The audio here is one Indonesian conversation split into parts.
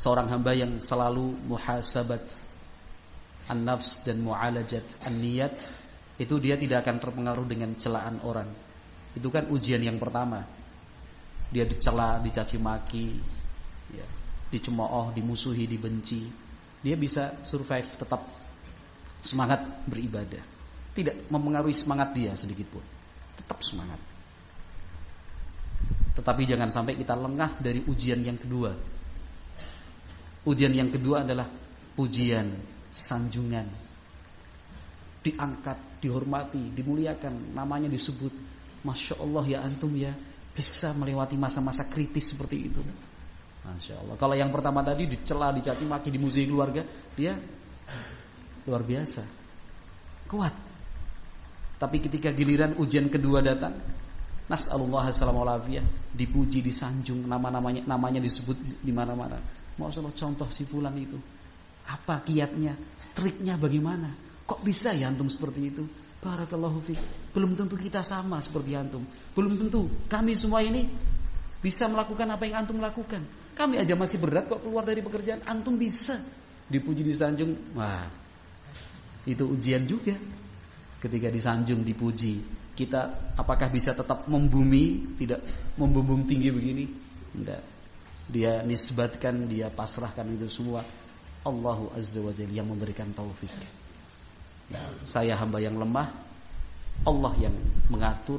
Seorang hamba yang selalu muhasabat an-nafs dan mu'alajat an-niyat, itu dia tidak akan terpengaruh dengan celaan orang. Itu kan ujian yang pertama. Dia dicela, dicaci maki, ya, dicemooh, dimusuhi, dibenci. Dia bisa survive, tetap semangat beribadah. Tidak mempengaruhi semangat dia sedikit pun. Tetap semangat. Tetapi jangan sampai kita lengah dari ujian yang kedua. Ujian yang kedua adalah pujian, sanjungan. Diangkat, dihormati, dimuliakan, namanya disebut. Masya Allah ya antum ya, bisa melewati masa-masa kritis seperti itu. Masya Allah. Kalau yang pertama tadi dicela, dicaci maki, dimusuhi keluarga, dia luar biasa, kuat. Tapi ketika giliran ujian kedua datang, nas'alullah as-salamulafiyah, dipuji, disanjung, namanya disebut di mana-mana. Masya Allah, contoh si fulan itu, apa kiatnya, triknya bagaimana? Kok bisa ya antum seperti itu? Barakallahu fiik. Belum tentu kita sama seperti antum. Belum tentu kami semua ini bisa melakukan apa yang antum lakukan. Kami aja masih berat kok keluar dari pekerjaan. Antum bisa. Dipuji, disanjung. Wah, itu ujian juga. Ketika disanjung, dipuji, kita apakah bisa tetap membumi, tidak membumbung tinggi begini? Tidak. Dia nisbatkan, dia pasrahkan itu semua Allahu Azza wa Jalla yang memberikan taufik. Nah, saya hamba yang lemah, Allah yang mengatur,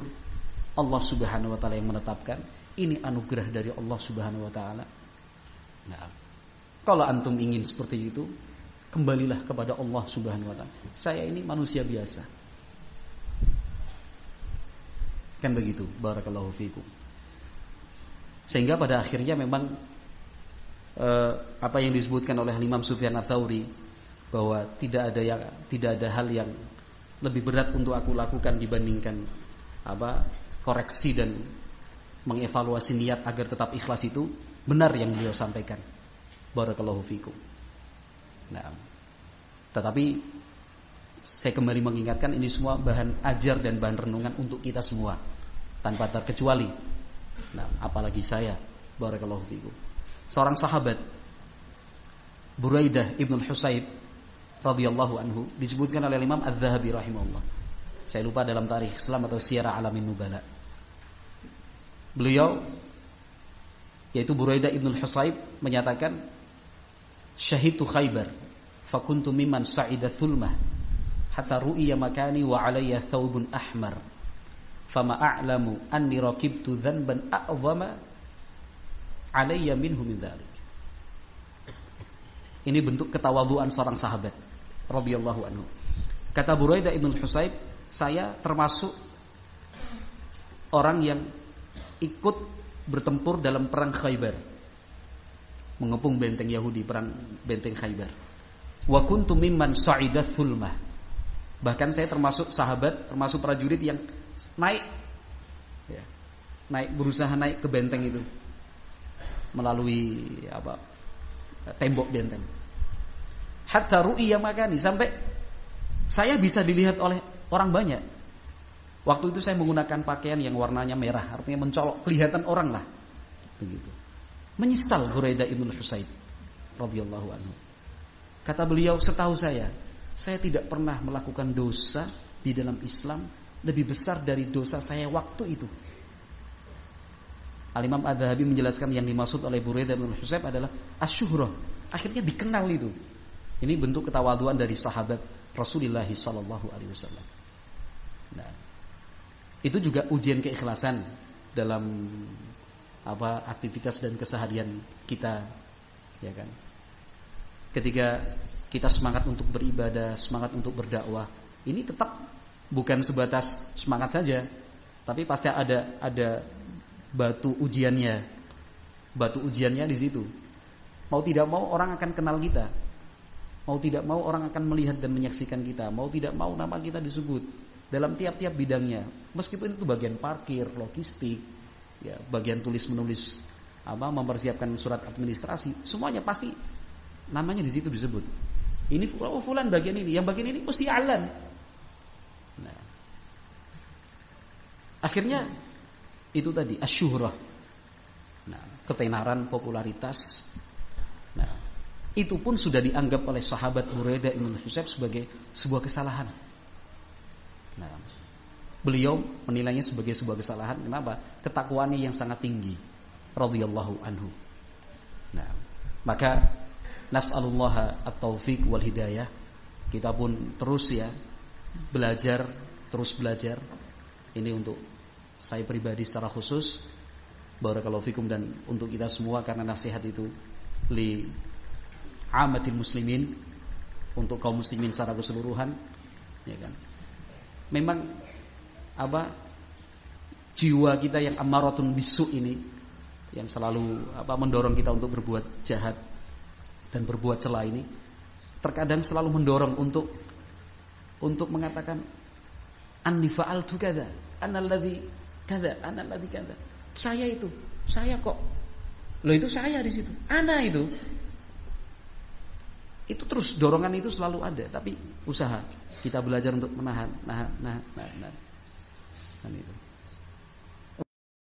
Allah Subhanahu wa taala yang menetapkan. Ini anugerah dari Allah Subhanahu wa taala. Nah, kalau antum ingin seperti itu, kembalilah kepada Allah Subhanahu wa taala. Saya ini manusia biasa. Kan begitu, barakallahu fiikum. Sehingga pada akhirnya memang apa yang disebutkan oleh Imam Sufyan Ats-Tsauri, bahwa tidak ada hal yang lebih berat untuk aku lakukan dibandingkan koreksi dan mengevaluasi niat agar tetap ikhlas, itu benar yang beliau sampaikan. Barakallahu fikum. Nah, tetapi saya kembali mengingatkan, ini semua bahan ajar dan bahan renungan untuk kita semua tanpa terkecuali. Nah, apalagi saya. Barakallahu fikum. Seorang sahabat, Buraidah ibnul Husayb radhiyallahu anhu, disebutkan oleh Imam Adz-Dzahabi rahimahullah. Saya lupa dalam tarikh Islam atau Syiar Alamin Nubala. Beliau, yaitu Buraidah ibnul Husayb, menyatakan, syahidtu Khaybar fakuntu mimman sa'ida thulmah hatta ru'iya makani wa alayya thawbun ahmar fama a'lamu anni raqibtu dhanban a'zama alayya minhu min dhalik. Ini bentuk ketawadhuan seorang sahabat radhiyallahu anhu. Kata Buraidah ibn Husayb, saya termasuk orang yang ikut bertempur dalam perang Khaybar, mengepung benteng Yahudi, perang benteng Khaybar. Wa kuntu mimman sa'ida thulmah. Bahkan saya termasuk sahabat, termasuk prajurit yang naik, berusaha naik ke benteng itu melalui tembok benteng. Hatta ru'iya makani, sampai saya bisa dilihat oleh orang banyak. Waktu itu saya menggunakan pakaian yang warnanya merah, artinya mencolok, kelihatan orang lah. Begitu. Menyesal Buraidah ibn Husayb radhiyallahu anhu. Kata beliau, setahu saya tidak pernah melakukan dosa di dalam Islam lebih besar dari dosa saya waktu itu. Al-Imam Adz-Dzahabi menjelaskan yang dimaksud oleh Buraidah bin Husayb adalah asyuhrah. Akhirnya dikenal itu. Ini bentuk ketawaduan dari sahabat Rasulullah sallallahu alaihi wasallam. Nah, itu juga ujian keikhlasan dalam aktivitas dan keseharian kita, ya kan? Ketika kita semangat untuk beribadah, semangat untuk berdakwah, ini tetap bukan sebatas semangat saja, tapi pasti ada batu ujiannya. Batu ujiannya di situ. Mau tidak mau orang akan kenal kita. Mau tidak mau orang akan melihat dan menyaksikan kita. Mau tidak mau nama kita disebut dalam tiap-tiap bidangnya. Meskipun itu bagian parkir, logistik, ya, bagian tulis menulis, mempersiapkan surat administrasi, semuanya pasti namanya di situ disebut. Ini fulan bagian ini, yang bagian ini mesti alan. Nah, akhirnya itu tadi asyuhrah. Nah, ketenaran, popularitas. Nah, Itu pun sudah dianggap oleh sahabat Buraidah bin Husayb sebagai sebuah kesalahan. Nah, beliau menilainya sebagai sebuah kesalahan. Kenapa? Ketakwaannya yang sangat tinggi, radhiyallahu anhu. Nah, maka nas'alullah at-taufiq wal hidayah. Kita pun terus ya belajar, terus belajar. Ini untuk saya pribadi secara khusus, barakallahu fikum, dan untuk kita semua, karena nasihat itu li amatil muslimin, untuk kaum muslimin secara keseluruhan, ya kan. Memang jiwa kita yang ammaratun bisu ini, yang selalu mendorong kita untuk berbuat jahat dan berbuat celah ini, terkadang selalu mendorong untuk mengatakan anni fa'altu kada, analladzi kada, analladzi kada. Saya kok. Loh, itu saya di situ. Ana itu. Itu terus dorongan itu selalu ada, tapi usaha kita belajar untuk menahan. Nah. Itu.